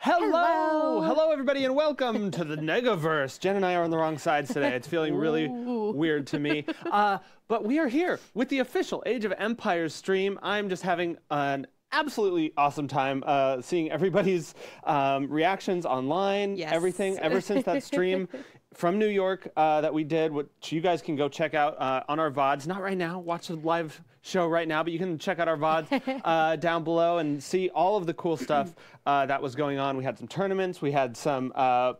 Hello, everybody, and welcome to the Negaverse. Jen and I are on the wrong sides today. It's feeling really weird to me. But we are here with the official Age of Empires stream. I'm just having an absolutely awesome time seeing everybody's reactions online, everything, ever since that stream from New York that we did, which you guys can go check out on our VODs. Not right now, watch the live show right now, but you can check out our VODs down below and see all of the cool stuff that was going on. We had some tournaments, we had some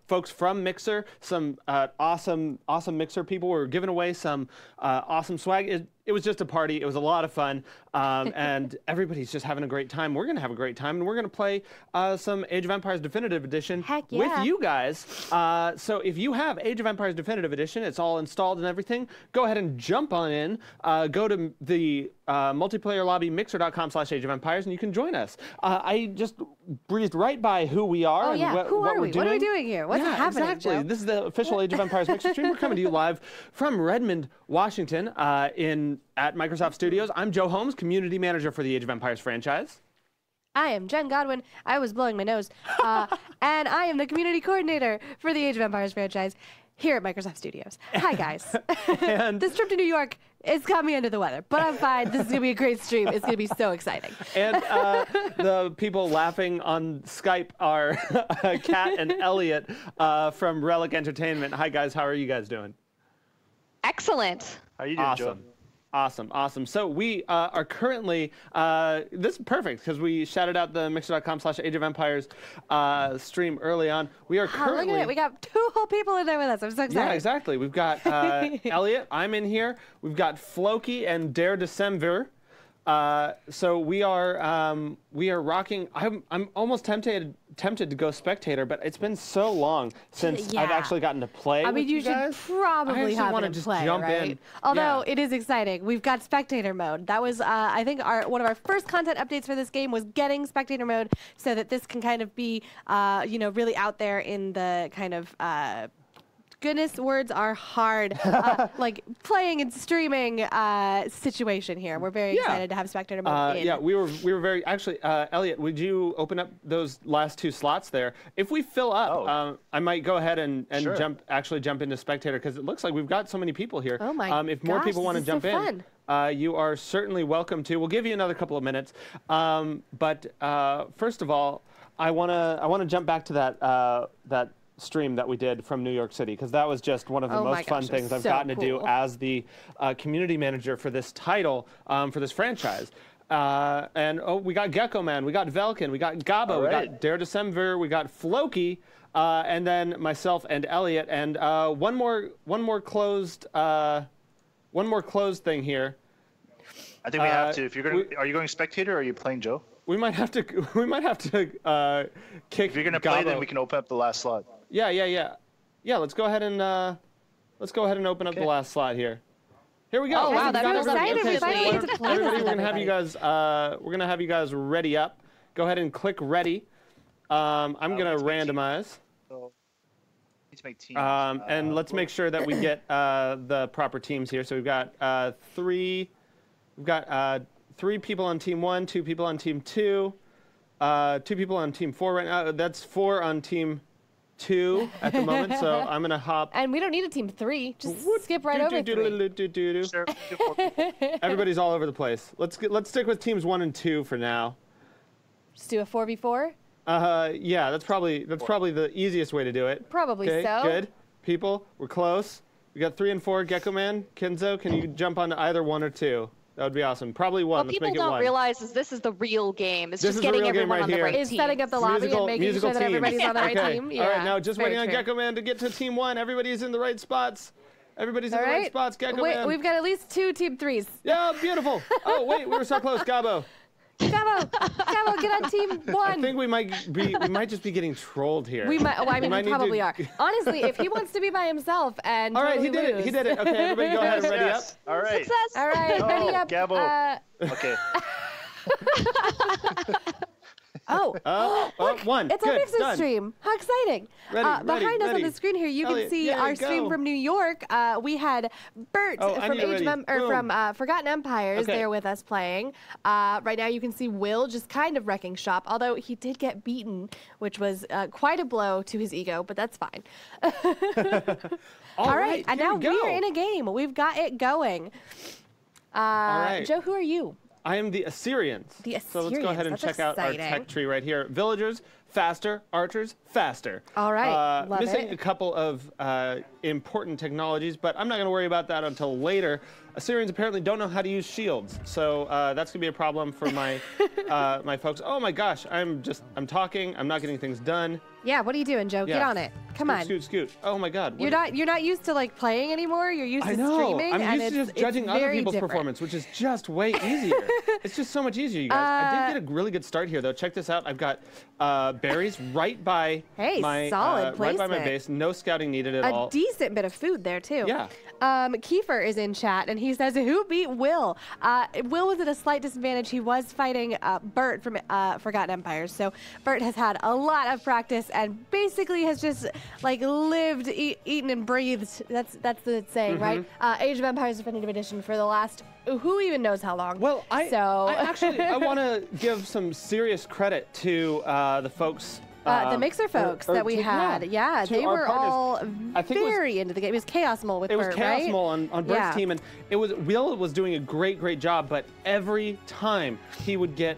folks from Mixer, some awesome Mixer people. We were giving away some awesome swag. It was just a party. It was a lot of fun, and everybody's just having a great time. We're going to have a great time, and we're going to play some Age of Empires Definitive Edition with you guys. So if you have Age of Empires Definitive Edition, it's all installed and everything, go ahead and jump on in. Go to the multiplayer lobby, mixer.com/Age of Empires, and you can join us. I just breezed right by who we are and what we're doing. What are we doing here? What's happening, exactly. Joe? This is the official Age of Empires Mixer stream. We're coming to you live from Redmond, Washington, at Microsoft Studios. I'm Joe Holmes, Community Manager for the Age of Empires franchise. I am Jen Godwin. I was blowing my nose. And I am the Community Coordinator for the Age of Empires franchise here at Microsoft Studios. Hi, guys. And this trip to New York has got me under the weather, but I'm fine. This is going to be a great stream. It's going to be so exciting. And the people laughing on Skype are Kat and Elliot from Relic Entertainment. Hi, guys. How are you guys doing? Excellent. How are you doing, Joe? Awesome. So we are currently, this is perfect because we shouted out the mixer.com/Age of Empires stream early on. We are currently... Look at it. We got 2 whole people in there with us. I'm so excited. Yeah, exactly. We've got Elliot. I'm in here. We've got Floki and Dare December. So we are rocking. I'm almost tempted to go spectator, but it's been so long since I've actually gotten to play. I mean, you should probably hop in and play, right? Although it is exciting. We've got spectator mode. That was, I think, one of our first content updates for this game was getting spectator mode so that this can kind of be, really out there in the kind of. Goodness, words are hard. Like playing and streaming situation here. We're very excited to have spectator mode in. Yeah, we were very actually. Elliot, would you open up those last 2 slots there? If we fill up, I might go ahead and jump into spectator because it looks like we've got so many people here. Oh my! If more people want to jump in, you are certainly welcome to. We'll give you another couple of minutes. But first of all, I wanna jump back to that stream that we did from New York City because that was just one of the most fun things I've gotten to do as the community manager for this title, for this franchise. And we got Gecko Man, we got Velkin, we got Gabo, we got Dare December, we got Floki, and then myself and Elliot, and one more closed thing here. I think we have to. If you're gonna, are you going spectator or are you playing Joe? We might have to kick. If you're gonna play, then we can open up the last slot. Yeah. Let's go ahead and open up the last slot here. Here we go. Oh wow, that's exciting! Everybody, we're gonna have you guys. We're gonna have you guys ready up. Go ahead and click ready. I'm gonna randomize. So, need to make teams. And let's make sure that we get the proper teams here. So we've got 3. We've got 3 people on team 1, 2 people on team 2, 2 people on team 4 right now. That's 4 on team 2 at the moment. So I'm gonna hop. And we don't need a team 3. Just skip right over 3. Sure. Everybody's all over the place. Let's stick with teams 1 and 2 for now. Just do a 4v4. Yeah, that's probably the easiest way to do it. Probably so. Good. People, we're close. We got 3 and 4. Gecko Man, Kenzo, can you jump onto either 1 or 2? That would be awesome. Probably 1. What Let's people make it 1. don't realize is this is the real game. It's This just is the getting real game everyone right on the here. right team. Is setting up the lobby and making sure that everybody's on the right team. Yeah, all right, now just waiting on true. Gecko Man to get to team 1. Everybody's in the right spots. Everybody's in the right spots. Gecko Man. We've got at least 2 team 3s. Yeah, beautiful. Oh wait, we were so close. Gabo, get on team 1. I think we might just be getting trolled here. We might. Well, I mean, we probably are. Honestly, if he wants to be by himself and all right, totally he did it. Okay, everybody, go ahead and ready up. All right. Success. All right, ready up. Gabo. Okay. One. It's Good. a Mixer Done. stream. How exciting. Behind us on the screen here, you can see our stream from New York. We had Bert from Forgotten Empires there with us playing. Right now you can see Will just kind of wrecking shop, although he did get beaten, which was quite a blow to his ego, but that's fine. All right, and now we're in a game. We've got it going. All right. Joe, who are you? I am the Assyrians. The Assyrians. So let's go ahead and check out our tech tree right here. Villagers, faster. Archers, faster. All right, missing a couple of important technologies, but I'm not going to worry about that until later. Assyrians apparently don't know how to use shields, so that's going to be a problem for my my folks. Oh my gosh, I'm talking. I'm not getting things done. Yeah, what are you doing, Joe? Yeah. Get on it. Come on. Scoot. Oh my God. You're not used to like playing anymore. You're used to streaming. I'm used to just judging other people's different. performance, which is just way easier. It's just so much easier, you guys. I did get a really good start here, though. Check this out. I've got berries right by my solid right by my base. No scouting needed at all. A decent bit of food there too. Yeah. Kiefer is in chat and he says, "Who beat Will?" Will was at a slight disadvantage. He was fighting Bert from Forgotten Empires, so Bert has had a lot of practice and basically has just like lived, eaten, and breathed. That's the saying, right? Age of Empires Definitive Edition for the last who even knows how long. Well, I want to give some serious credit to the folks. The Mixer folks that we had, they were all very into the game. It was Chaos Mole with Bert, right? It was Chaos Mole on Bert's team, and it was Will was doing a great job. But every time he would get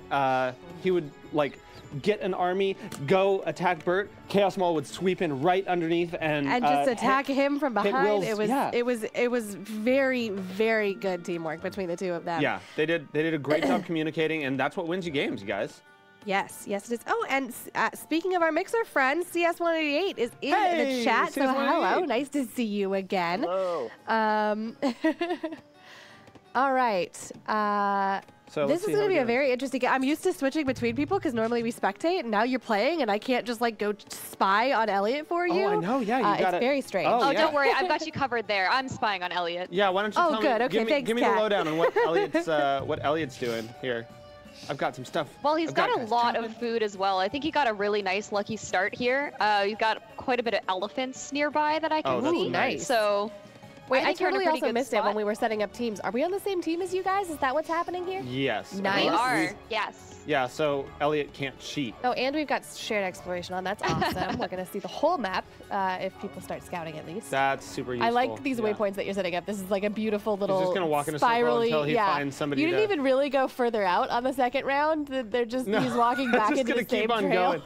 get an army, go attack Bert, Chaos Mole would sweep in right underneath and just attack him from behind. It was very good teamwork between the two of them. Yeah, they did a great job communicating, and that's what wins you games, you guys. Yes, it is. Oh, and speaking of our Mixer friend, CS188 is in the chat. So hello, nice to see you again. Hello. All right. So this is going to be a very interesting game. I'm used to switching between people because normally we spectate, and now you're playing, and I can't just like go spy on Elliot for you. Oh, I know. Yeah, you got it. It's very strange. Oh, don't worry, I've got you covered there. I'm spying on Elliot. Yeah, why don't you tell me? Okay, give me Kat. the lowdown on what Elliot's doing here. I've got some stuff. Well, he's got a lot of food as well. I think he got a really nice lucky start here. You've got quite a bit of elephants nearby that I can see. Nice. So. Wait, I totally also missed it when we were setting up teams. Are we on the same team as you guys? Is that what's happening here? Yes. Nice. We are, yes. Yeah, so Elliot can't cheat. Oh, and we've got shared exploration on. That's awesome. We're going to see the whole map if people start scouting at least. That's super useful. I like these waypoints that you're setting up. This is like a beautiful little He's just going to walk in a circle until he finds somebody. You didn't even really go further out on the second round. They're just, he's walking back into the same trail.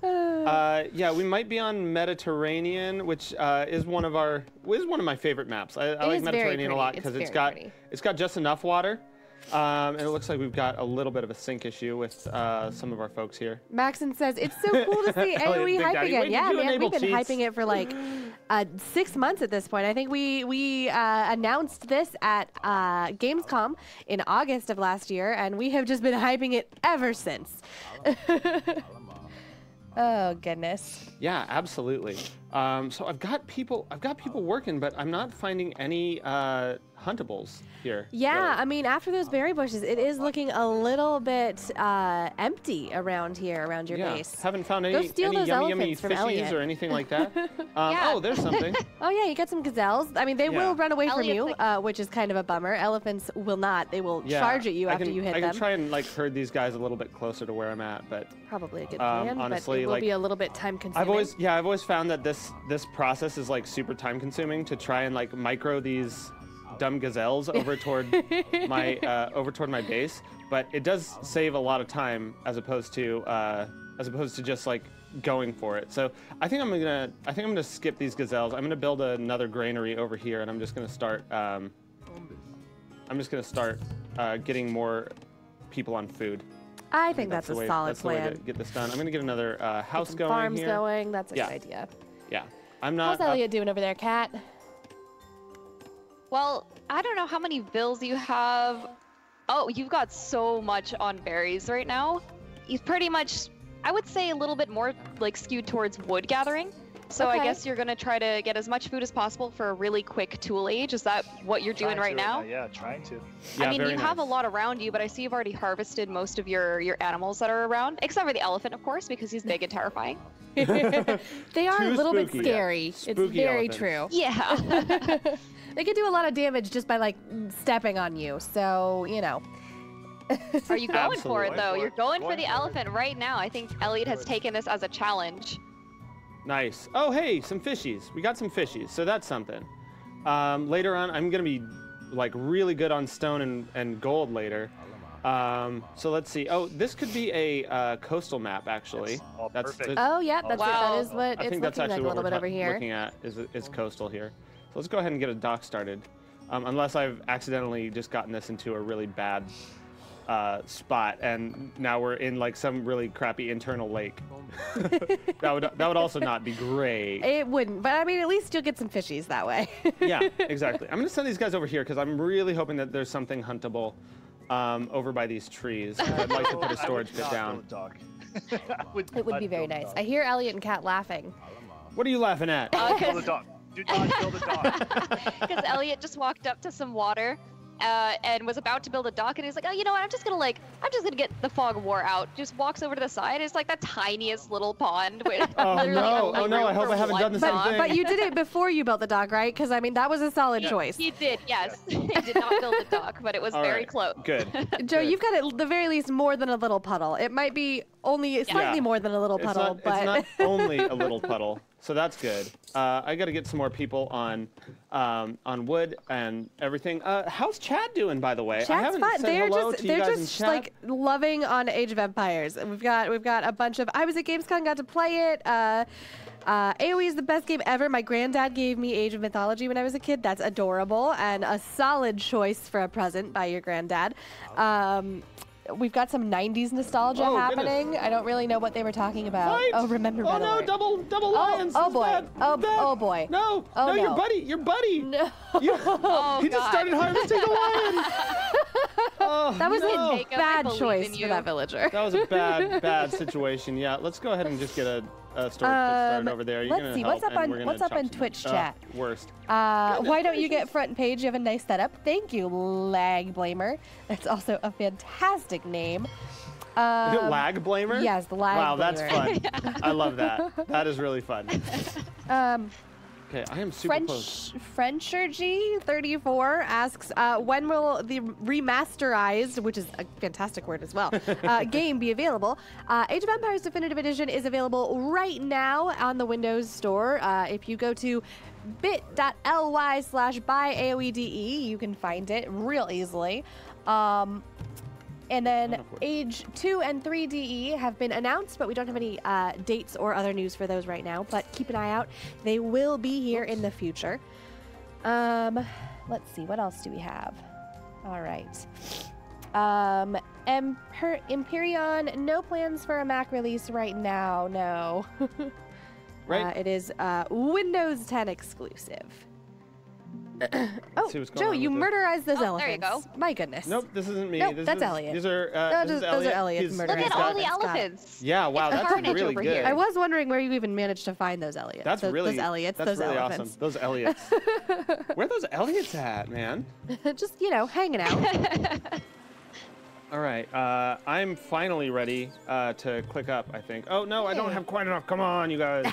Yeah, we might be on Mediterranean, which is one of my favorite maps. I like Mediterranean a lot because it's got just enough water. And it looks like we've got a little bit of a sync issue with some of our folks here. Maxon says, it's so cool to see AoE hype again. Yeah, man, we've been hyping it for like 6 months at this point. I think we announced this at Gamescom in August of last year, and we have just been hyping it ever since. Oh goodness. Yeah, absolutely. So I've got people working, but I'm not finding any huntables here. Yeah, really. I mean, after those berry bushes, it is looking a little bit empty around here, around your base. Haven't found any yummy fishies or anything like that. Oh, there's something. Oh yeah, you got some gazelles. I mean, they will run away from you, which is kind of a bummer. Elephants will not. They will charge at you after you hit them. I can try and like herd these guys a little bit closer to where I'm at, but probably a good plan. Honestly, but it will be a little bit time consuming. I've always found that this process is like super time consuming to try and like micro these dumb gazelles over toward my base, but it does save a lot of time as opposed to just like going for it. So I think I'm gonna skip these gazelles. I'm gonna build another granary over here, and I'm just gonna start getting more people on food. I think that's a solid plan. That's the way to get this done. I'm gonna get another house going farms here. going. That's a good idea. Yeah, I'm not. How's Elliot doing over there, Kat? Well, I don't know how many bills you have. Oh, you've got so much on berries right now. He's pretty much, I would say, a little bit more like skewed towards wood gathering. So I guess you're gonna try to get as much food as possible for a really quick tool age. Is that what you're doing right now? Yeah, trying to. I mean, you have a lot around you, but I see you've already harvested most of your animals that are around, except for the elephant, of course, because he's big and terrifying. They are a little bit scary. It's very true. Yeah. They can do a lot of damage just by like stepping on you. So, you know. Are you going for it though? You're going for the elephant right now. I think Elliot has taken this as a challenge. Nice. Oh, hey, some fishies. We got some fishies, so that's something. Later on, I'm gonna be like really good on stone and gold later. So let's see. Oh, this could be a coastal map actually. That's perfect. Oh yeah, that's wow. That is what I it's think that's looking actually like a little bit over here. Looking at is coastal here. So let's go ahead and get a dock started. Unless I've accidentally just gotten this into a really bad spot, and now we're in like some really crappy internal lake. that would also not be great. It wouldn't, but I mean, at least you'll get some fishies that way. Yeah, exactly. I'm gonna send these guys over here because I'm really hoping that there's something huntable over by these trees. I'd like to put a storage pit down. It would be very nice. I hear Elliot and Kat laughing. What are you laughing at? Kill the dog. Do not kill the dog. Because Elliot just walked up to some water and was about to build a dock, and he's like, oh, you know what? I'm just gonna get the fog of war out. Just walks over to the side. It's like the tiniest little pond. Oh no! Oh no! I hope I haven't done the same thing. But you did it before you built the dock, right? Because I mean, that was a solid choice. He did, yes. He did not build the dock, but it was very close. Good. Joe, you've got at the very least more than a little puddle. It might be only slightly more than a little puddle, but it's not only a little puddle. So that's good. I got to get some more people on wood and everything. How's Chad doing, by the way? Chat's fine. They're just like loving on Age of Empires. We've got a bunch of. I was at Gamescom, got to play it. AoE is the best game ever. My granddad gave me Age of Mythology when I was a kid. That's adorable and a solid choice for a present by your granddad. We've got some 90s nostalgia happening. Goodness. I don't really know what they were talking about. Fight! Oh, remember Oh no, double lions. Oh boy. Bad. Oh boy. No. Oh, no, no. your buddy. No. He just started harvesting the lion. Oh, That was no. a bad choice for that villager. That was a bad situation. Yeah, let's go ahead and just get a storage pit started over there. Let's see. What's up on Twitch chat? Worst. Why don't you get front page? You have a nice setup. Thank you, Lag Blamer. That's also a fantastic name. Lag Blamer? Yes, the Lag Blamer. Wow, that's fun. I love that. That is really fun. Okay, I am super close. Frenchergy34 asks, when will the remasterized, which is a fantastic word as well, game be available? Age of Empires Definitive Edition is available right now on the Windows Store. If you go to bit.ly/buyaoede, you can find it real easily. And then Age 2 and 3 DE have been announced, but we don't have any dates or other news for those right now. But keep an eye out. They will be here in the future. Let's see. What else do we have? All right. Empyrean, no plans for a Mac release right now. No. Right. It is Windows 10 exclusive. Oh, Joe, you murderized those elephants. There you go. My goodness. Nope, this isn't me. Nope, that's Elliot. These are those are Elliot's Look at all the elephants. Yeah, wow, It's that's carnage really over good. here. I was wondering where you even managed to find those Elliots. That's those really Elliots, that's those really elephants. awesome. Those Elliots. Where are those Elliots at, man? Just, hanging out. All right, I'm finally ready to click up, I think. Oh, no, I don't have quite enough. Come on, you guys.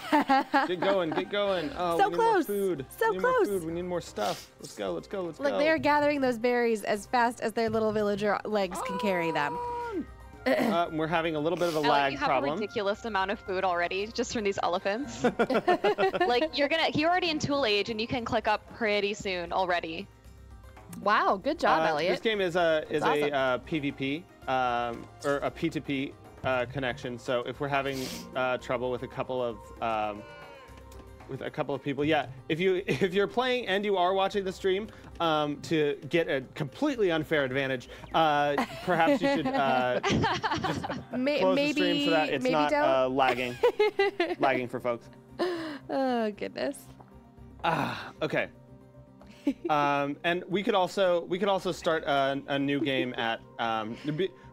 Get going, get going. Oh, So we need close. more food. So we need close. More food. We need more stuff. Let's go, let's go, let's Look, go. they're gathering those berries as fast as their little villager legs can carry them. We're having a little bit of a Alex, lag you have problem. a ridiculous amount of food already just from these elephants. Like you're already in tool age and you can click up pretty soon already. Wow, good job, Elliot. This game is a awesome. PvP or a P2P connection. So if we're having trouble with a couple of people, yeah. If you're playing and you are watching the stream, to get a completely unfair advantage, perhaps you should just close the stream so that it's not lagging for folks. Oh goodness. Okay. And we could also start a new game at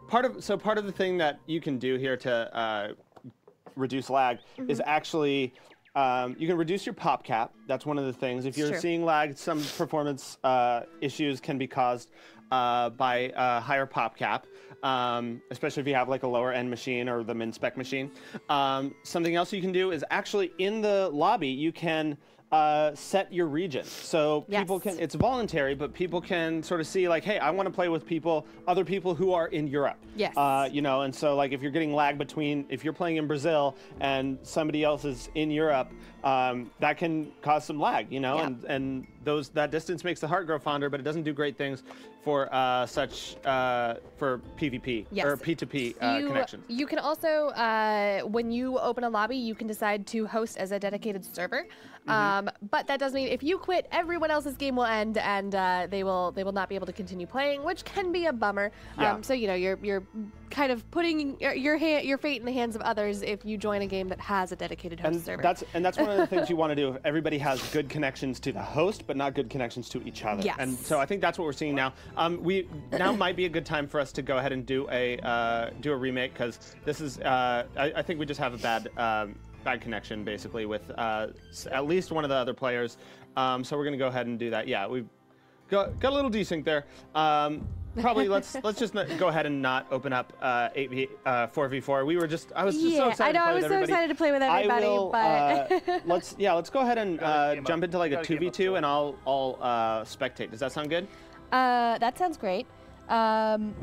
part of the thing that you can do here to reduce lag is actually you can reduce your pop cap. That's one of the things. If you're seeing lag, some performance issues can be caused by higher pop cap, especially if you have like a lower end machine or the min spec machine. Something else you can do is actually in the lobby, you can set your region. So people can, it's voluntary, but people can sort of see like, hey, I want to play with other people who are in Europe. Yes. You know, and so like if you're getting lag if you're playing in Brazil and somebody else is in Europe, that can cause some lag, you know, and that distance makes the heart grow fonder, but it doesn't do great things for for PvP or P2P connections. You can also, when you open a lobby, you can decide to host as a dedicated server. But that does mean if you quit, everyone else's game will end, and they will not be able to continue playing, which can be a bummer. So you know you're kind of putting your fate in the hands of others if you join a game that has a dedicated host server. That's one of the things you want to do. Everybody has good connections to the host, but not good connections to each other. Yes. And so I think that's what we're seeing now. Now might be a good time for us to go ahead and do a remake, because this is I think we just have a bad connection basically with at least one of the other players. So we're gonna go ahead and do that. Yeah, we've got a little desync there. Probably let's just go ahead and not open up 4v4. I was just so excited. I know, I was so excited to play with everybody. But let's go ahead and jump into like a 2v2, and I'll spectate. Does that sound good? That sounds great. And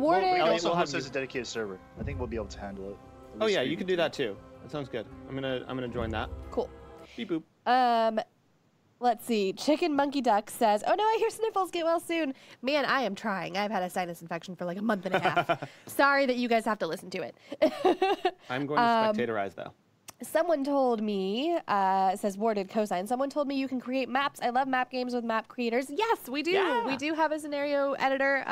we also host as a dedicated server. I think we'll be able to handle it. Oh yeah, you can do that too. That sounds good. I'm gonna join that. Cool. Beep boop. Let's see. Chicken Monkey Duck says, "Oh no, I hear sniffles. Get well soon." Man, I am trying. I've had a sinus infection for like a month and a half. Sorry that you guys have to listen to it. I'm going to spectatorize though. Someone told me, says Warded Cosine, someone told me you can create maps. I love map games with map creators. Yes, we do. Yeah. We do have a scenario editor,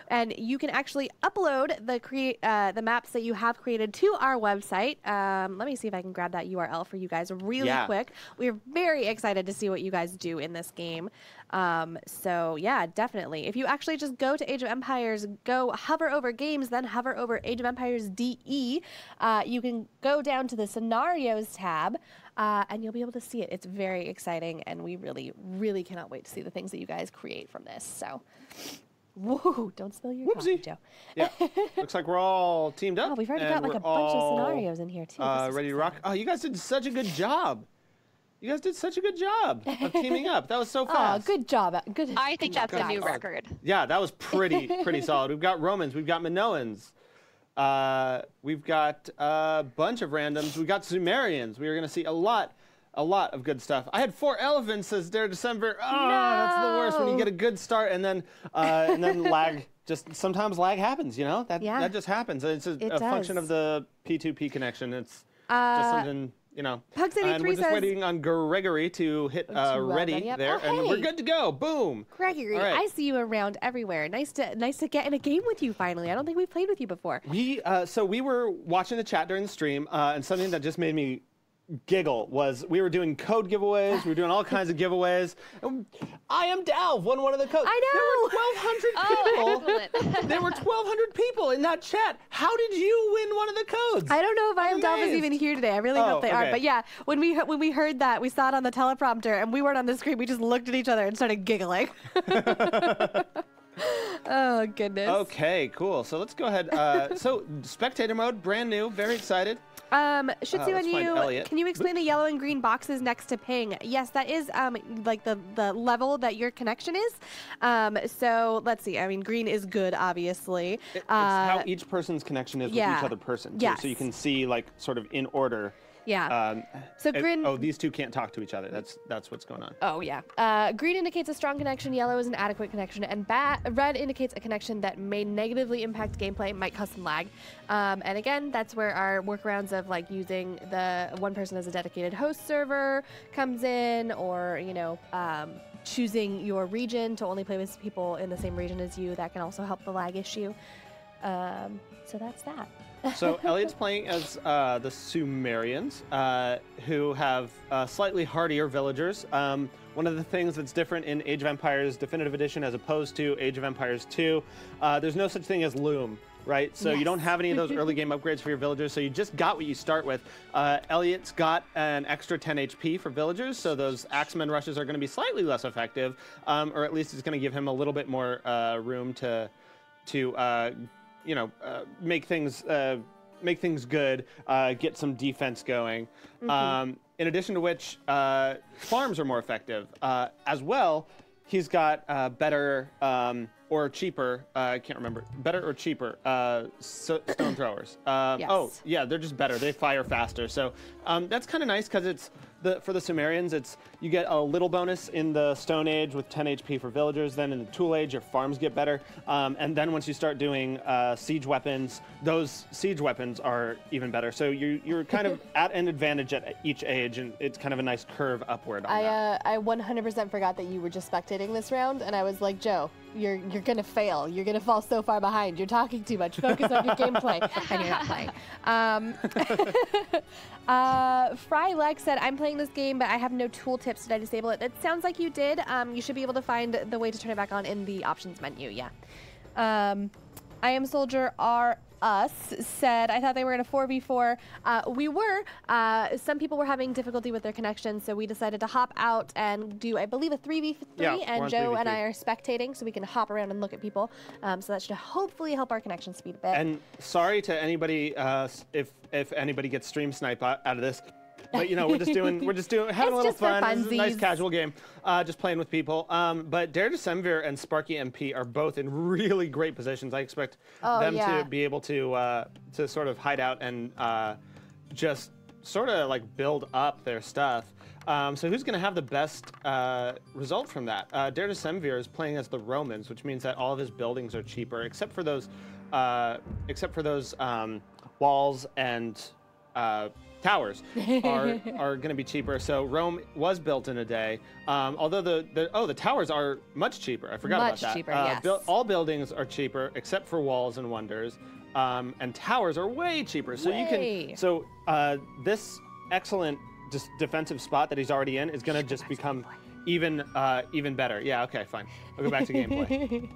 and you can actually upload the maps that you have created to our website. Let me see if I can grab that URL for you guys really quick. We're very excited to see what you guys do in this game. So yeah, definitely. If you actually just go to Age of Empires, go hover over games, then hover over Age of Empires DE, you can go down to the scenarios tab, and you'll be able to see it. It's very exciting, and we really, really cannot wait to see the things that you guys create from this. So, whoa, don't spill your coffee, Joe. Yeah, looks like we're all teamed up. Oh, we've already got like a bunch of scenarios in here too. Ready to rock. Oh, you guys did such a good job. You guys did such a good job of teaming up. That was so fast. Oh, good job. Good. I think that's a new record. Yeah, that was pretty solid. We've got Romans. We've got Minoans. We've got a bunch of randoms. We got Sumerians. We are going to see a lot of good stuff. I had 4 elephants as their December. Oh, no! That's the worst when you get a good start and then lag. Just sometimes lag happens, you know. That just happens. It's a function of the P2P connection. It's just something. You know, and we're just waiting on Gregory to hit ready there, and we're good to go. Boom. Gregory, I see you around everywhere. Nice to get in a game with you finally. I don't think we've played with you before. So we were watching the chat during the stream, and something that just made me giggle was we were doing code giveaways. We were doing all kinds of giveaways. I Am Dalv won one of the codes. I know. There were 1,200 people. There were 1,200 people in that chat. How did you win one of the codes? I don't know if I Am Dalv is even here today. I really hope they are. But yeah, when we heard that, we saw it on the teleprompter, and we weren't on the screen. We just looked at each other and started giggling. Oh goodness. Okay, cool. So let's go ahead. So spectator mode, brand new. Very excited. Shitsu and you, can you explain the yellow and green boxes next to ping? Yes, that is like the level that your connection is. So let's see. I mean, green is good, obviously. It's how each person's connection is with each other person. Too. So you can see like sort of in order. Yeah. So green. These two can't talk to each other. That's what's going on. Oh yeah. Green indicates a strong connection. Yellow is an adequate connection, and red indicates a connection that may negatively impact gameplay, might cause some lag. And again, that's where our workarounds of like using the one person as a dedicated host server comes in, or choosing your region to only play with people in the same region as you. That can also help the lag issue. So that's that. So Elliot's playing as the Sumerians, who have slightly hardier villagers. One of the things that's different in Age of Empires Definitive Edition as opposed to Age of Empires 2, there's no such thing as loom, right? So you don't have any of those early game upgrades for your villagers, so you just got what you start with. Elliot's got an extra 10 HP for villagers, so those Axeman rushes are going to be slightly less effective, or at least it's going to give him a little bit more room to make things good, get some defense going. In addition to which, farms are more effective. As well, he's got better or cheaper, I can't remember, better or cheaper stone throwers. Yes. Oh, yeah, they're just better. They fire faster. So that's kind of nice because it's for the Sumerians, you get a little bonus in the Stone Age with 10 HP for villagers. Then in the Tool Age, your farms get better. And then once you start doing siege weapons, those siege weapons are even better. So you're kind of at an advantage at each age, and it's kind of a nice curve upward on that. I 100% forgot that you were just spectating this round, and I was like, Joe, you're gonna fail. You're gonna fall so far behind. You're talking too much. Focus on your gameplay, and you're not playing. Fry Lex said, I'm playing this game, but I have no tooltips. Did I disable it? It sounds like you did. You should be able to find the way to turn it back on in the options menu. Yeah. I Am Soldier R Us said, I thought they were in a 4v4. We were. Some people were having difficulty with their connection, so we decided to hop out and do, I believe, a 3v3. Yeah, and Joe and I are spectating, so we can hop around and look at people. So that should hopefully help our connection speed a bit. And sorry to anybody if anybody gets stream snipe out of this. But we're just having a little fun. It's a nice casual game, just playing with people. But Dare Decemvir and Sparky MP are both in really great positions. I expect them to be able to sort of hide out and just sort of like build up their stuff. So who's going to have the best result from that? Dare Decemvir is playing as the Romans, which means that all of his buildings are cheaper, except for those walls and towers are going to be cheaper. So Rome was built in a day, although the towers are much cheaper. I forgot about that. Much cheaper, yes. All buildings are cheaper except for walls and wonders, and towers are way cheaper. So this excellent just defensive spot that he's already in is going to just become even better. Yeah, okay, fine. I'll go back to gameplay.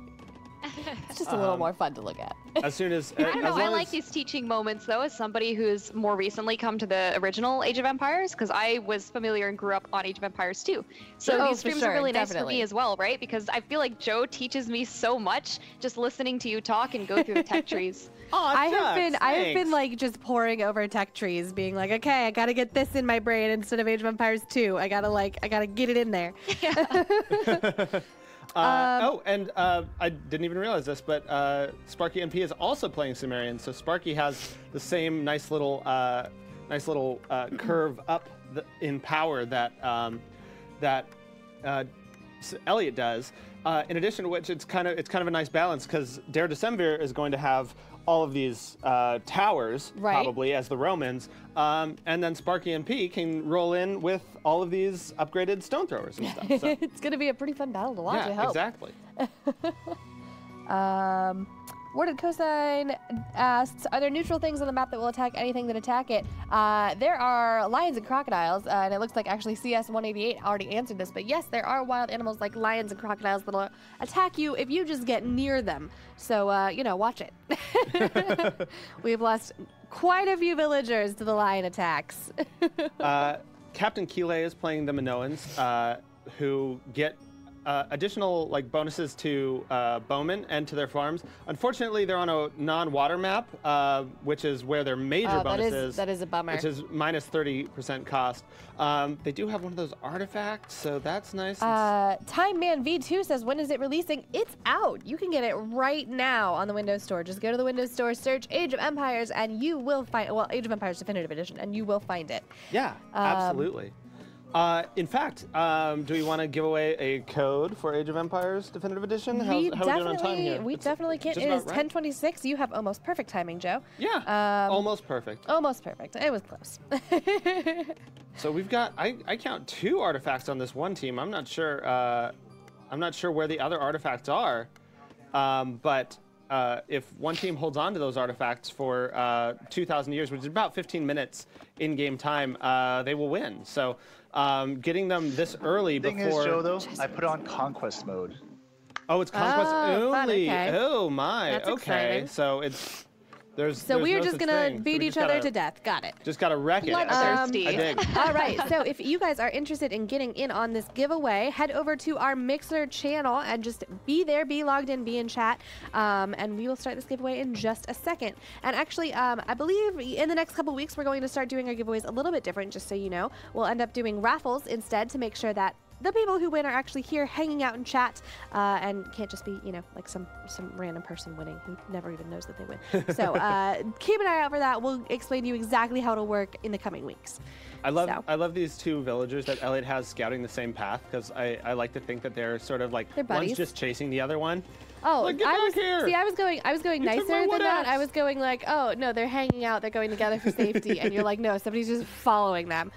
It's just a little more fun to look at. As soon as I don't know. I like these teaching moments though, as somebody who's more recently come to the original Age of Empires, because I was familiar and grew up on Age of Empires too. So these streams are really nice for me as well, right? Because I feel like Joe teaches me so much just listening to you talk and go through the tech trees. I have been like just poring over tech trees, being like, okay, I gotta get this in my brain instead of Age of Empires 2. I gotta get it in there. Yeah. I didn't even realize this, but Sparky MP is also playing Sumerian, so Sparky has the same nice little curve up in power that Elliot does. In addition to which, it's kind of a nice balance because Dare Decemvir is going to have all of these towers, probably, as the Romans, and then Sparky MP can roll in with all of these upgraded stone throwers and stuff. So. It's going to be a pretty fun battle to watch, I hope. Exactly. Worded Cosine asks, are there neutral things on the map that will attack anything that attack it? There are lions and crocodiles, and it looks like actually CS188 already answered this, but yes, there are wild animals like lions and crocodiles that'll attack you if you just get near them. So, watch it. We've lost quite a few villagers to the lion attacks. Captain Kile is playing the Minoans, who get additional bonuses to bowmen and to their farms. Unfortunately, they're on a non-water map, which is where their major bonus is. That is a bummer. Which is minus 30% cost. They do have one of those artifacts, so that's nice. Time Man V2 says, when is it releasing? It's out. You can get it right now on the Windows Store. Just go to the Windows Store, search Age of Empires, and you will find, Age of Empires Definitive Edition, and you will find it. Yeah, absolutely. In fact, do we want to give away a code for Age of Empires Definitive Edition? How are we doing on time here? We definitely can. It is 10:26. You have almost perfect timing, Joe. Yeah, almost perfect. Almost perfect. It was close. So we've got, I count 2 artifacts on this one team. I'm not sure where the other artifacts are, but if one team holds on to those artifacts for 2,000 years, which is about 15 minutes in-game time, they will win. So getting them this early before... The thing is, Joe, though, I put on Conquest mode. Oh, it's Conquest only. Okay. Oh, my. That's okay. exciting. So it's So we're just gonna beat each other to death. Got it. Just gotta wreck it. Bloodthirsty. I dig. All right. So if you guys are interested in getting in on this giveaway, head over to our Mixer channel and just be there, be logged in, be in chat, and we will start this giveaway in just a second. And actually, I believe in the next couple weeks we're going to start doing our giveaways a little bit different. Just so you know, we'll end up doing raffles instead to make sure that the people who win are actually here hanging out in chat and can't just be, like some random person winning who never even knows that they win. So keep an eye out for that. We'll explain to you exactly how it'll work in the coming weeks. I love these two villagers that Elliot has scouting the same path, because I like to think that they're sort of like one's just chasing the other one. Oh, like, I was going nicer than that. I was going like, oh no, they're hanging out, they're going together for safety, and you're like, no, somebody's just following them.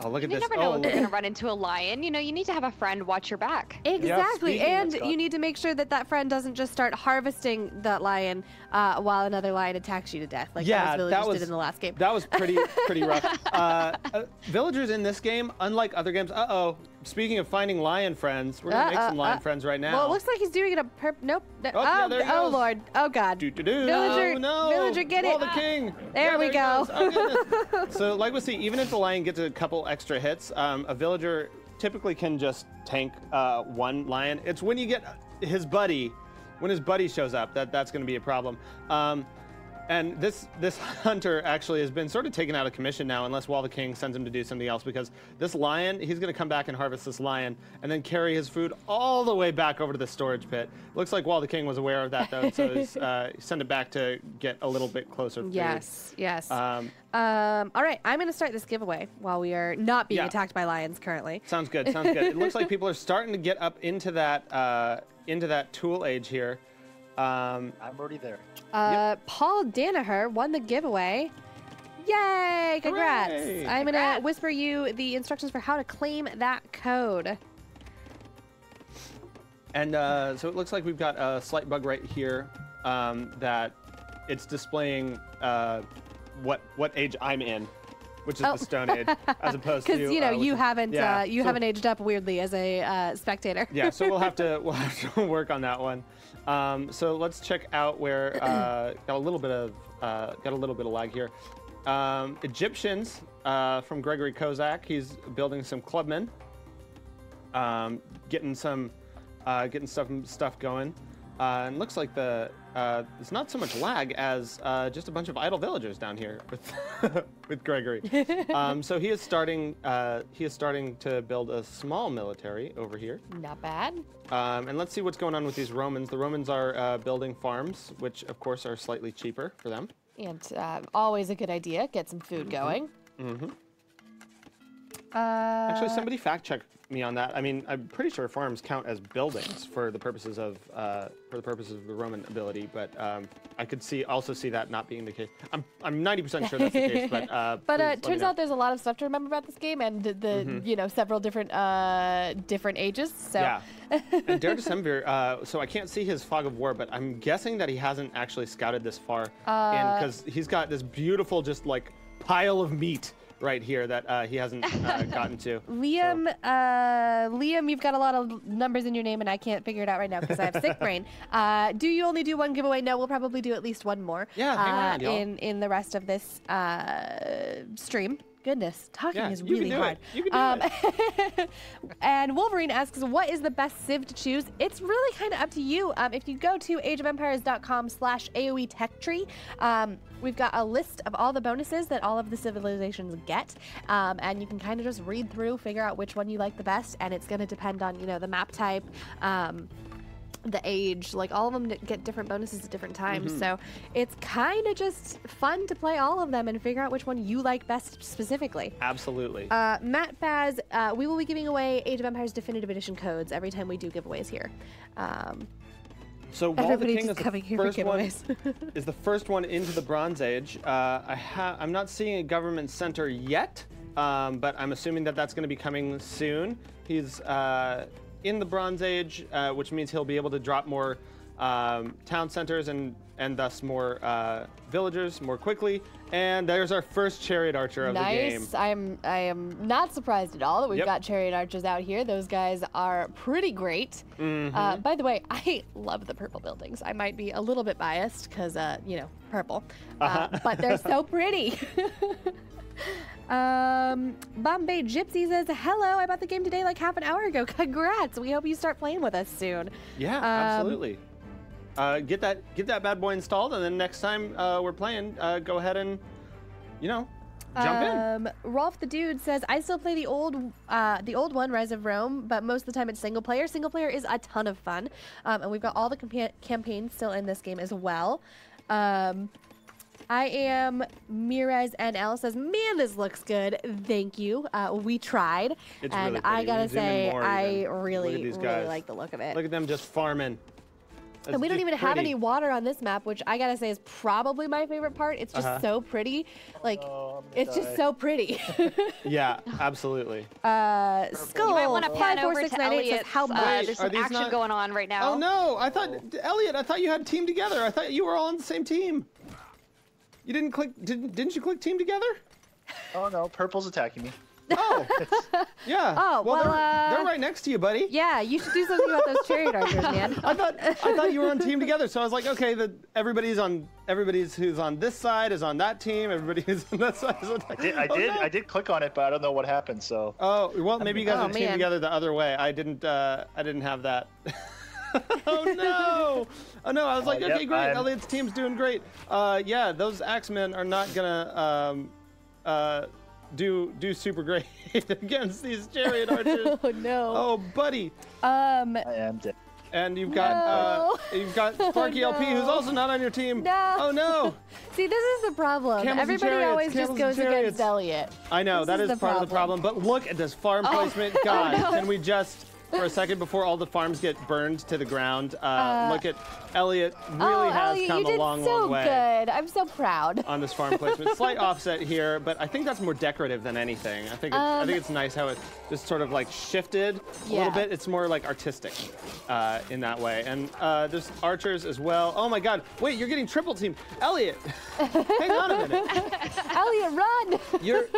Oh, look at this. You never know when you're going to run into a lion. You need to have a friend watch your back. Exactly. And you need to make sure that friend doesn't just start harvesting that lion while another lion attacks you to death, like those villagers did in the last game. That was pretty rough. Villagers in this game, unlike other games, speaking of finding lion friends, we're going to make some lion friends right now. Well, it looks like he's doing it nope. Oh, Lord. Oh, God. Villager, Villager, get it. The king. There we go. Oh, so like we see, even if the lion gets a couple extra hits, a villager typically can just tank one lion. It's when you get his buddy, when his buddy shows up, that's going to be a problem. And this hunter actually has been sort of taken out of commission now, unless Wall the King sends him to do something else, because this lion, he's going to come back and harvest this lion and then carry his food all the way back over to the storage pit. Looks like Wall the King was aware of that, though, so he's sent it back to get a little bit closer to food. Yes. All right, I'm going to start this giveaway while we are not being attacked by lions currently. Sounds good. It looks like people are starting to get up into that tool age here. I'm already there. Paul Danaher won the giveaway. Yay! Congrats! Hooray! I'm gonna whisper you the instructions for how to claim that code. And so it looks like we've got a slight bug right here that it's displaying what age I'm in, which is the Stone Age, as opposed to because you haven't aged up weirdly as a spectator. Yeah, so we'll have to work on that one. So let's check out where got a little bit of lag here. Egyptians from Gregory Kozak. He's building some clubmen, getting some stuff going. And looks like it's not so much lag as just a bunch of idle villagers down here with Gregory. So he is starting to build a small military over here. Not bad. And let's see what's going on with these Romans. The Romans are building farms, which of course are slightly cheaper for them. And always a good idea. Get some food going. Mm-hmm. Actually, somebody fact check me on that. I mean, I'm pretty sure farms count as buildings for the purposes of the Roman ability, but I could also see that not being the case. I'm 90% sure that's the case, but it turns out there's a lot of stuff to remember about this game, and the several different ages. So yeah. And Dare Decemvir, so I can't see his Fog of War, but I'm guessing that he hasn't actually scouted this far in, because he's got this beautiful just like pile of meat right here that he hasn't gotten to. Liam, you've got a lot of numbers in your name, and I can't figure it out right now because I have sick brain. Do you only do one giveaway? No, we'll probably do at least one more. Yeah, hang around, y'all. In the rest of this stream. Goodness, talking is really hard. You can do it. And Wolverine asks, what is the best civ to choose? It's really kind of up to you. If you go to ageofempires.com/AOE tech tree, we've got a list of all the bonuses that all of the civilizations get. And you can kind of just read through, figure out which one you like the best. And it's going to depend on, the map type, the age, like all of them get different bonuses at different times. So it's kind of just fun to play all of them and figure out which one you like best specifically. Absolutely. Matt Baz, we will be giving away Age of Empires Definitive Edition codes every time we do giveaways here. So Wall the King is the first one into the Bronze Age. I'm not seeing a government center yet, but I'm assuming that that's going to be coming soon. He's in the Bronze Age, which means he'll be able to drop more town centers and and thus more villagers more quickly. And there's our first chariot archer of the game. Nice. I am not surprised at all that we've got chariot archers out here. Those guys are pretty great. By the way, I love the purple buildings. I might be a little bit biased because, you know, purple. But they're so pretty. Bombay Gypsy says, hello, I bought the game today like half an hour ago. Congrats. We hope you start playing with us soon. Yeah, absolutely. Get that bad boy installed, and then next time we're playing, go ahead and, you know, jump in. Rolf the Dude says, I still play the old one, Rise of Rome, but most of the time it's single player. Single player is a ton of fun, and we've got all the campaigns still in this game as well. I am Mirez NL says, man, this looks good. Thank you. We tried, it's and really I gotta say, I really really like the look of it. Look at them just farming. And we don't even have any water on this map, which I gotta say is probably my favorite part. It's just so pretty. Like, it's just so pretty. Yeah, absolutely. Skull, you might want to pan over to 54698 Elliot. says, how much? There's some action going on right now. Oh no, I thought, Elliot, I thought you had team together. I thought you were all on the same team. You didn't click, didn't you click team together? Oh no, purple's attacking me. Oh, yeah. Oh, well, they're right next to you, buddy. Yeah, you should do something about those chariot archers, man. I thought you were on team together, so I was like, okay, everybody's who's on this side is on that team. Everybody who's on that side is on that. I did click on it, but I don't know what happened. So. Oh well, maybe you guys are team together the other way. I didn't have that. Oh no! Oh no! I was like, okay, great. Elliot's team's doing great. Yeah, those Axemen are not gonna do super great against these chariot archers. Oh no! Oh buddy. I am dead. And you've got Sparky LP, who's also not on your team. No. Oh no! See, this is the problem. Everybody always just goes against Elliot. I know that is part of the problem. But look at this farm placement, guys. Can we just? For a second, before all the farms get burned to the ground, look at Elliot. Really has Elliot, come a long way. So good. I'm so proud. On this farm placement, slight offset here, but I think that's more decorative than anything. I think it's nice how it just sort of like shifted a little bit. It's more like artistic in that way. And there's archers as well. Oh my God! Wait, you're getting triple team, Elliot. Hang on a minute. Elliot, run!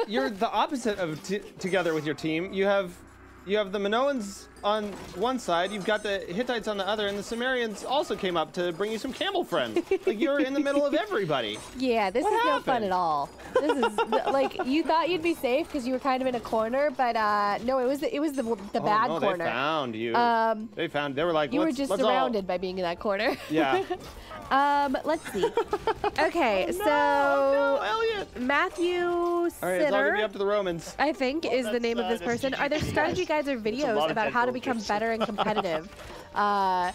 You're the opposite of together with your team. You have the Minoans on one side, you've got the Hittites on the other, and the Sumerians also came up to bring you some camel friends. Like, you're in the middle of everybody. Yeah, this is no fun at all. This is, like, you thought you'd be safe because you were kind of in a corner, but no, it was the bad corner. They found you. They were like, you were just surrounded by being in that corner. Yeah. Let's see. Okay, Elliot. Matthew All right, it's all gonna be up to the Romans. I think is the name of this person. Are there strategy guides or videos about how to become better and competitive? Sorry,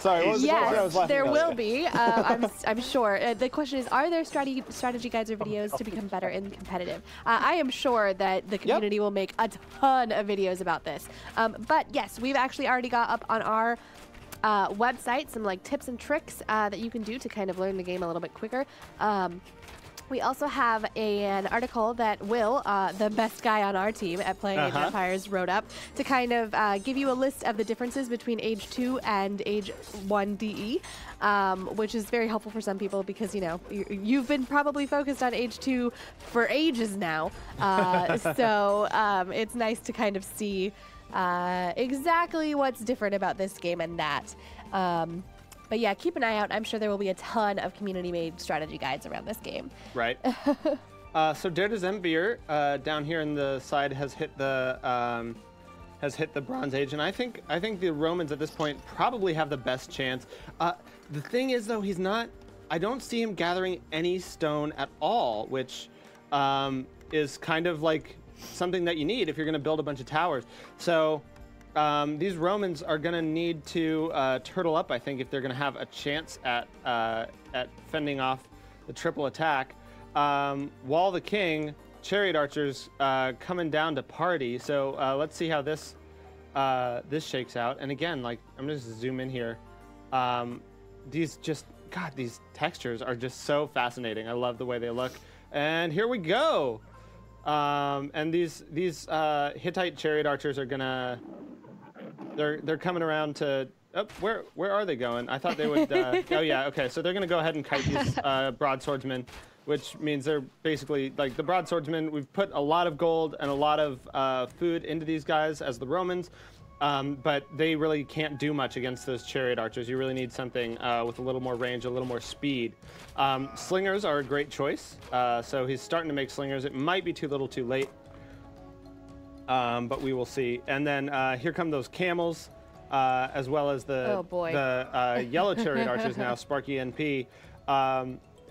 what was the question? I was laughing there about will it. be. I'm sure. The question is, are there strategy guides or videos to become better and competitive? I am sure that the community will make a ton of videos about this. But yes, we've actually already got up on our website some like tips and tricks that you can do to kind of learn the game a little bit quicker. We also have an article that Will, the best guy on our team at Playing Age of Empires, wrote up to kind of give you a list of the differences between Age 2 and Age 1 DE, which is very helpful for some people because, you know, you've been probably focused on Age 2 for ages now. So it's nice to kind of see exactly what's different about this game and that. But yeah, keep an eye out. I'm sure there will be a ton of community-made strategy guides around this game. Right. So Der des Empire down here in the side has hit the Bronze Age, and I think the Romans at this point probably have the best chance. The thing is, though, he's not. I don't see him gathering any stone at all, which is kind of like something that you need if you're going to build a bunch of towers. So. These Romans are going to need to turtle up, I think, if they're going to have a chance at fending off the triple attack. Wall the King, chariot archers coming down to party. So let's see how this shakes out. And again, like, I'm just gonna zoom in here. These textures are just so fascinating. I love the way they look. And here we go. And these Hittite chariot archers are gonna. They're coming around to Oh, where are they going? I thought they would. Oh yeah, okay. So they're gonna go ahead and kite these broadswordsmen, which means they're basically like the broadswordsmen. We've put a lot of gold and a lot of food into these guys as the Romans, but they really can't do much against those chariot archers. You really need something with a little more range, a little more speed. Slingers are a great choice. So he's starting to make slingers. It might be too little, too late, but we will see. And then here come those camels. As well as the yellow chariot archers now, Sparky NP,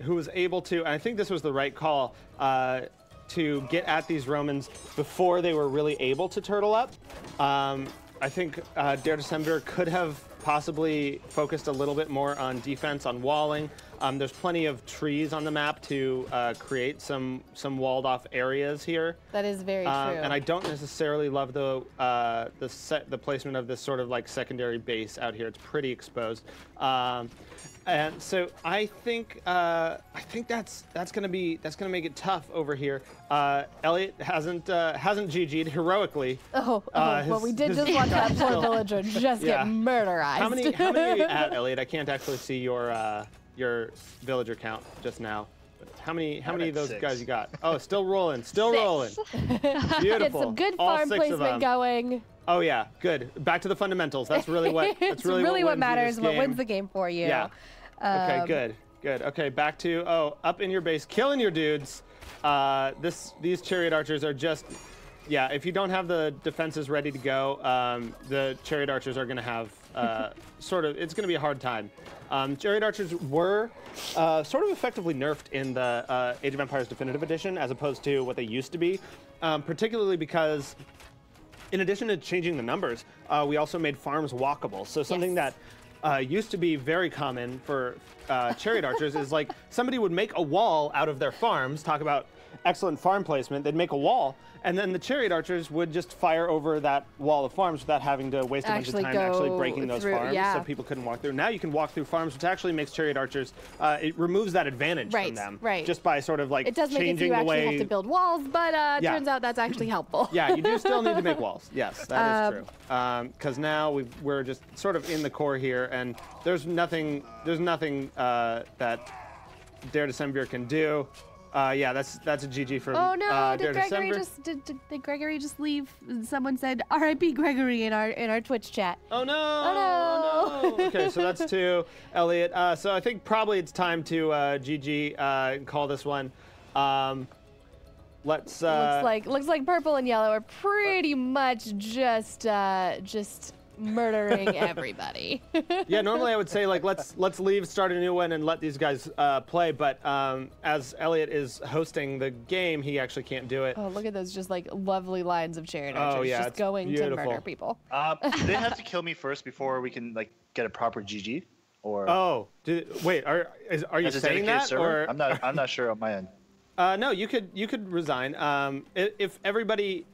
who was able to, and I think this was the right call, to get at these Romans before they were really able to turtle up. I think Der December could have possibly focused a little bit more on defense, on walling. There's plenty of trees on the map to create some walled off areas here. That is very true. And I don't necessarily love the placement of this sort of like secondary base out here. It's pretty exposed. And so I think that's gonna make it tough over here. Elliot hasn't GG'd heroically. Well, we did just watch that poor villager just get murderized. How many are you at, Elliot? I can't actually see your villager count just now. But how many of those 6. guys you got? Oh, still rolling, rolling. Beautiful. Get some good farm placement going. Oh yeah, good. Back to the fundamentals. That's really what. That's really what matters. What wins the game for you? Yeah. Okay, good. Okay, back to up in your base, killing your dudes. These chariot archers are just, yeah. If you don't have the defenses ready to go, the chariot archers are going to have it's going to be a hard time. Chariot archers were sort of effectively nerfed in the Age of Empires Definitive Edition as opposed to what they used to be, particularly because in addition to changing the numbers, we also made farms walkable. So something that used to be very common for chariot archers is like somebody would make a wall out of their farms, talk about excellent farm placement, they'd make a wall, and then the chariot archers would just fire over that wall of farms without having to waste a bunch of time actually breaking those farms, so people couldn't walk through. Now you can walk through farms, which actually makes chariot archers, it removes that advantage from them. Just by sort of like it does make it so you actually have to build walls, but turns out that's actually helpful. Yeah, you do still need to make walls. Yes, that is true. Because now we're just sort of in the core here, and there's nothing that Der December can do. Yeah, that's a GG from Oh no, did Gregory just leave? Someone said R.I.P. Gregory in our Twitch chat. Oh no! Oh no! Okay, so that's 2. Elliot. So I think probably it's time to GG and call this one. Let's looks like purple and yellow are pretty much just murdering everybody. Yeah, normally I would say like let's leave, start a new one, and let these guys play. But as Elliot is hosting the game, he actually can't do it. Oh, look at those just like lovely lines of chariot archers just going to murder people. They have to kill me first before we can like get a proper GG. Or wait, are you saying that? Or I'm not sure on my end. No, you could resign. If everybody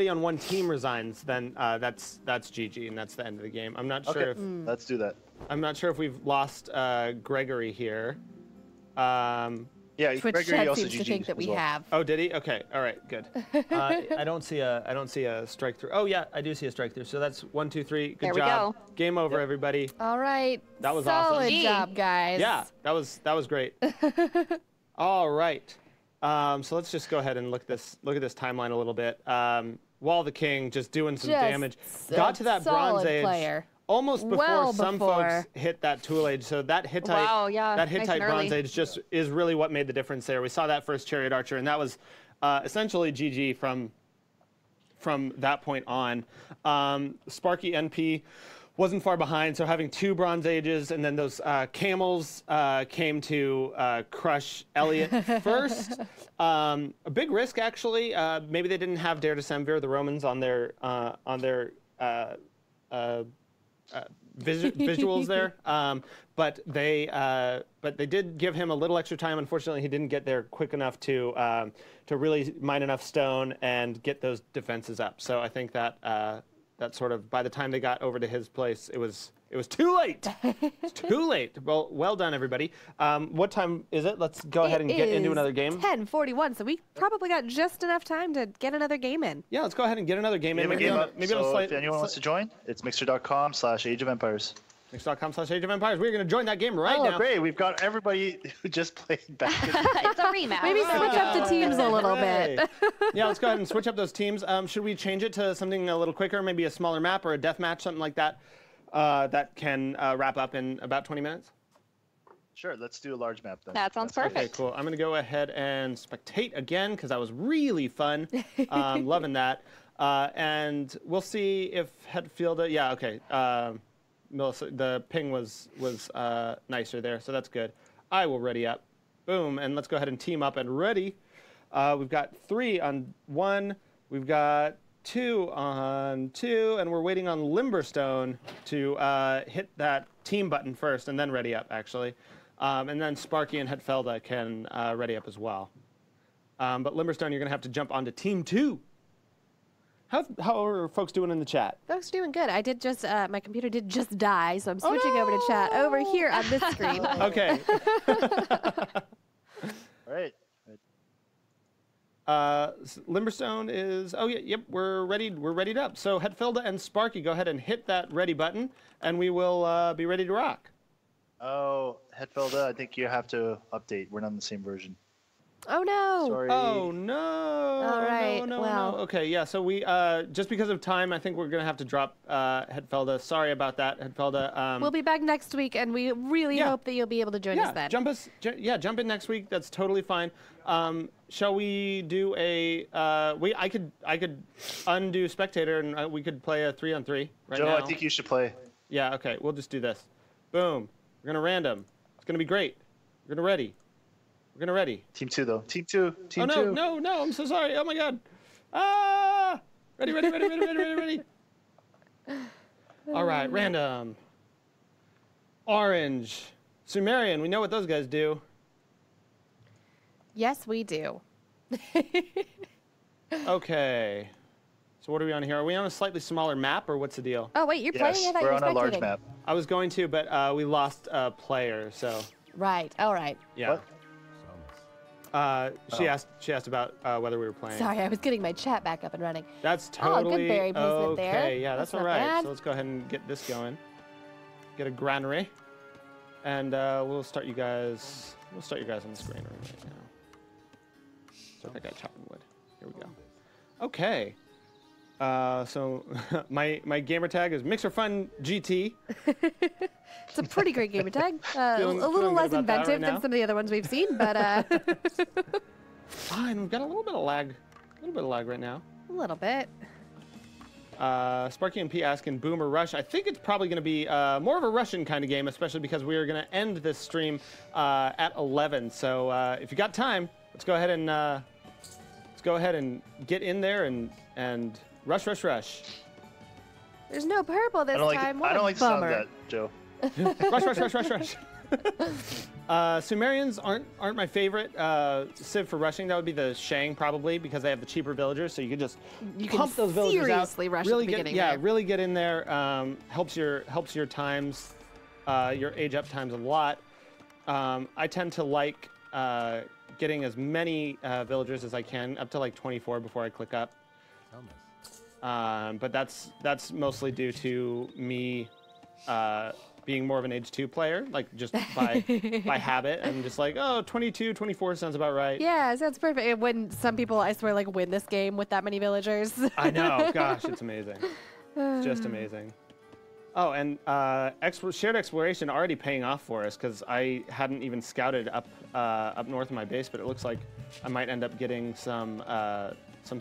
on one team resigns, then that's GG and that's the end of the game. I'm not sure if let's do that. I'm not sure if we've lost Gregory here. Yeah, Twitch Gregory chat also seems to think that we have. Oh, did he? Okay, all right, good. I don't see a strike through. Oh yeah, I do see a strike through. So that's 1, 2, 3. Good there job. We go. Game over, everybody. All right. That was solid awesome. job, guys. Yeah, that was great. All right. So let's just go ahead and look at this timeline a little bit. Wall the King just doing some damage. Got to that Bronze Age player. almost before some folks hit that Tool Age. So that Hittite, that Hittite Bronze Age just is really what made the difference there. We saw that first Chariot Archer, and that was essentially GG from that point on. Sparky NP wasn't far behind, so having 2 Bronze Ages, and then those camels came to crush Elliot first. A big risk, actually. Maybe they didn't have Der December, the Romans, on their visuals there, but they did give him a little extra time. Unfortunately, he didn't get there quick enough to really mine enough stone and get those defenses up. So I think that that sort of, by the time they got over to his place, it was too late. It's too late. Well done, everybody. What time is it? Let's go ahead and get into another game. 10:41, so we probably got just enough time to get another game in. Yeah, let's go ahead and get another game in. Maybe if anyone wants to join, it's mixer.com/Age of Empires. Twitch.com/Age of Empires. We're going to join that game right now. Oh, great. We've got everybody who just played back. It's a rematch. Maybe switch up the teams a little bit. Yeah, let's go ahead and switch up those teams. Should we change it to something a little quicker, maybe a smaller map or a death match, something like that, that can wrap up in about 20 minutes? Sure, let's do a large map then. That sounds perfect. Okay, cool. I'm going to go ahead and spectate again because that was really fun. Loving that. And we'll see if Hetfielda... Yeah, okay. Melissa, the ping was nicer there, so that's good. I will ready up. Boom, and let's go ahead and team up and ready. We've got 3 on 1. We've got 2 on 2, and we're waiting on Limberstone to hit that team button first and then ready up, actually. And then Sparky and Hetfelda can ready up as well. But Limberstone, you're going to have to jump onto Team 2. How are folks doing in the chat? Folks doing good. I did just, my computer did just die, so I'm switching over to chat over here on this screen. Okay. All right. Limberstone is, oh yeah, yep, we're readied up. So Hetfelda and Sparky, go ahead and hit that ready button, and we will be ready to rock. Oh, Hetfelda, I think you have to update. We're not in the same version. Oh no! Sorry. Oh no! All right. No. Okay, yeah. So we just because of time, I think we're gonna have to drop Hetfelda. Sorry about that, Hetfelda. We'll be back next week, and we really hope that you'll be able to join us then. Jump in next week. That's totally fine. Shall we do a? I could undo spectator, and we could play a 3-on-3 right Joe, now. I think you should play. Yeah. Okay. We'll just do this. Boom. We're gonna random. It's gonna be great. We're gonna ready. We're gonna ready. Team 2 though. Team 2. Team 2. Oh no! I'm so sorry. Oh my God. Ah! Ready. All right, random. Orange. Sumerian. We know what those guys do. Yes, we do. Okay. So what are we on here? Are we on a slightly smaller map, or what's the deal? Oh wait, you're playing? I thought you we're were on a large spectating. map. I was going to, but we lost a player, so. Right. All right. Yeah. What? She asked about whether we were playing. Sorry, I was getting my chat back up and running. That's totally good berry placement okay. there. Yeah, that's all not right. bad. So let's go ahead and get this going. Get a granary, and we'll start you guys. We'll start you guys on this granary right now. So I think I chopping wood. Here we go. Okay. So my gamer tag is MixerFun GT. It's a pretty great gamer tag. A little less inventive than some of the other ones we've seen, but fine. We've got a little bit of lag. A little bit of lag right now. a little bit. Sparky and P asking Boom or Rush. I think it's probably going to be more of a Russian kind of game, especially because we are going to end this stream at 11. So if you got time, let's go ahead and get in there and rush. There's no purple this time. What I don't like a the sound bummer. of that, Joe. rush. Sumerians aren't my favorite civ for rushing. That would be the Shang probably because they have the cheaper villagers, so you can just pump those villagers out. Seriously rush really at the beginning. really get in there. Helps your times, your age up times a lot. I tend to like getting as many villagers as I can, up to like 24 before I click up. But that's mostly due to me being more of an age 2 player, like just by habit, and just like, oh, 22, 24 sounds about right. Yeah, sounds perfect. When some people, I swear, like win this game with that many villagers. I know, gosh, it's amazing. It's just amazing. Oh, and shared exploration already paying off for us because I hadn't even scouted up north of my base, but it looks like I might end up getting some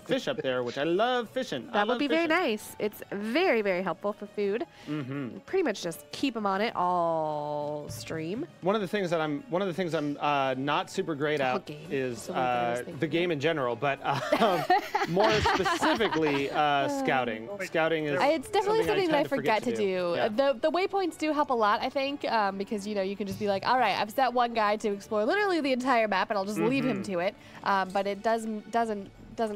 fish up there, which I love fishing. That would be very nice. It's very, very helpful for food. Mm-hmm. Pretty much just keep them on it all stream. One of the things I'm not super great at is the game in general, but more specifically scouting. Scouting is it's definitely something that I forget to do. Yeah. The waypoints do help a lot, I think, because you can just be like, all right, I've set one guy to explore literally the entire map, and I'll just leave him to it. But it doesn't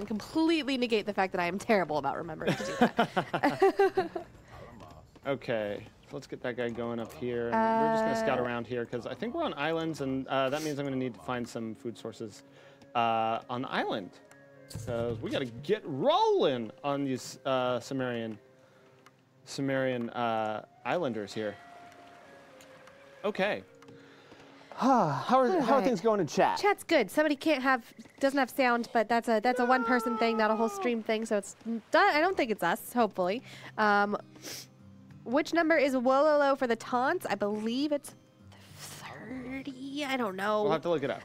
completely negate the fact that I am terrible about remembering to do that. Okay, so let's get that guy going up here. And we're just going to scout around here because I think we're on islands, and that means I'm going to need to find some food sources on the island. Because we got to get rolling on these Sumerian islanders here. Okay. How are things going in chat? Chat's good. Somebody doesn't have sound, but that's a one-person thing, not a whole stream thing. So it's I don't think it's us. Hopefully. Which number is Wololo for the taunts? I believe it's 30. I don't know. We'll have to look it up.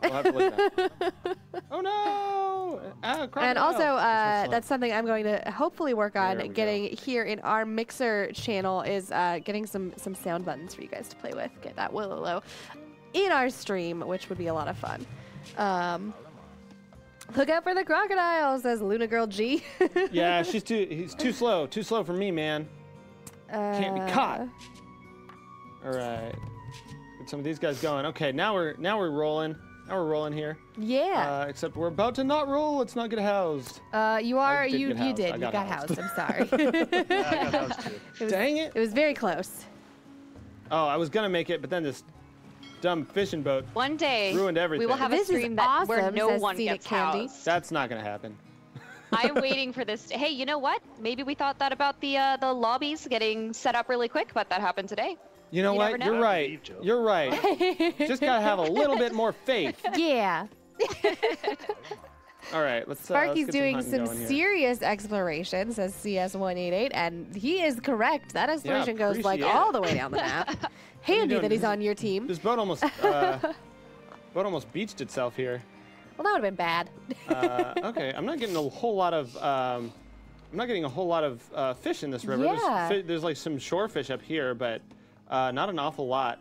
Oh no! And also, that's something I'm going to hopefully work on getting here in our Mixer channel is getting some sound buttons for you guys to play with. Get that Wololo in our stream, which would be a lot of fun. Look out for the crocodile, says Luna Girl G. Yeah, he's too slow for me, man. Can't be caught. All right, get some of these guys going. Okay, now we're rolling. Now we're rolling here. Yeah. Except we're about to not roll. Let's not get housed. You got housed. I'm sorry. Yeah, I got housed too. Dang it! It was very close. Oh, I was gonna make it, but then this dumb fishing boat one day ruined everything. We will have a stream where no one gets housed. That's not gonna happen. I'm waiting for this. Hey, you know what? Maybe we thought that about the lobbies getting set up really quick, but that happened today. You know what? You're right. You're right. Just gotta have a little bit more faith. Yeah. All right, Sparky's doing some going serious exploration, says CS188, and he is correct. That exploration goes like all the way down the map. Handy that he's on your team. This boat almost beached itself here. Well, that would have been bad. Okay, I'm not getting a whole lot of fish in this river. Yeah. There's like some shore fish up here, but not an awful lot.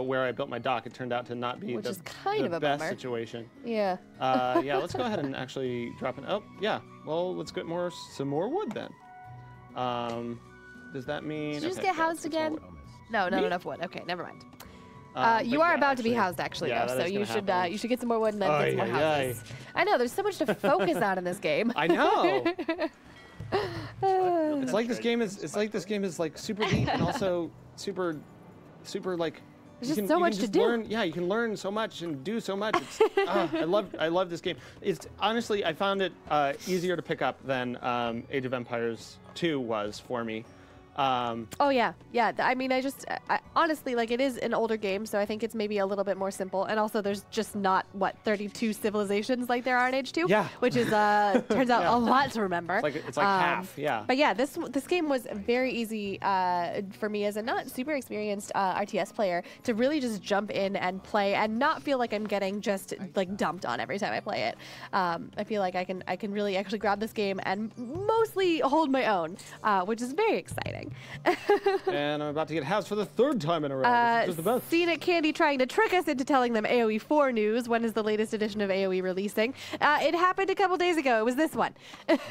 Where I built my dock, it turned out to not be the best situation. Yeah. Yeah, let's go ahead and actually drop it. Oh, yeah. Well, let's get some more wood then. Does that mean? Did you just get housed again? No, not enough wood. Okay, never mind. You are about to be housed, actually, though, so you should get some more wood and then get some more houses. I know, there's so much to focus on in this game. I know. It's like this game is like super deep and also super like. There's just so much to do. Yeah, you can learn so much and do so much. I love this game. It's honestly, I found it easier to pick up than Age of Empires 2 was for me. Oh yeah. I mean, I honestly, like, it is an older game, so I think it's maybe a little bit more simple. And also, there's just not 32 civilizations like there are in Age 2. Yeah. Which is turns out a lot to remember. It's like half. Yeah. But yeah, this game was very easy for me as a not super experienced RTS player to really just jump in and play and not feel like I'm getting just like dumped on every time I play it. I feel like I can really actually grab this game and mostly hold my own, which is very exciting. And I'm about to get housed for the 3rd time in a row. Seen It Candy trying to trick us into telling them AoE 4 news. When is the latest edition of AoE releasing? It happened a couple days ago. It was this one. But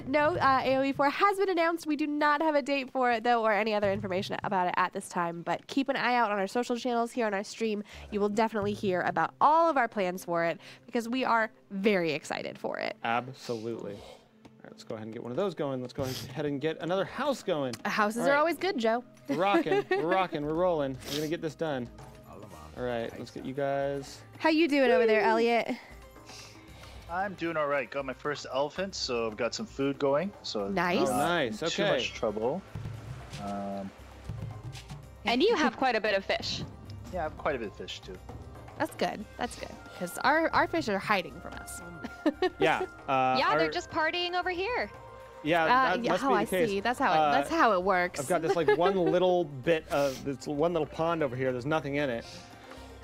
no, AoE 4 has been announced. We do not have a date for it, though, or any other information about it at this time. But keep an eye out on our social channels here on our stream. You will definitely hear about all of our plans for it because we are very excited for it. Absolutely. Let's go ahead and get one of those going. Let's go ahead and get another house going. Houses are always good, Joe. We're rocking. We're rocking. We're rolling. We're going to get this done. All right. Let's get you guys. How you doing over there, Elliot? I'm doing all right. Got my first elephant, so I've got some food going. So nice. Nice. Okay. Too much trouble. And you have quite a bit of fish. Yeah, I have quite a bit of fish, too. That's good. That's good. Because our fish are hiding from us. Yeah. They're just partying over here. Yeah, that must be the case. See. That's how it works. I've got this like one little bit of this one little pond over here. There's nothing in it.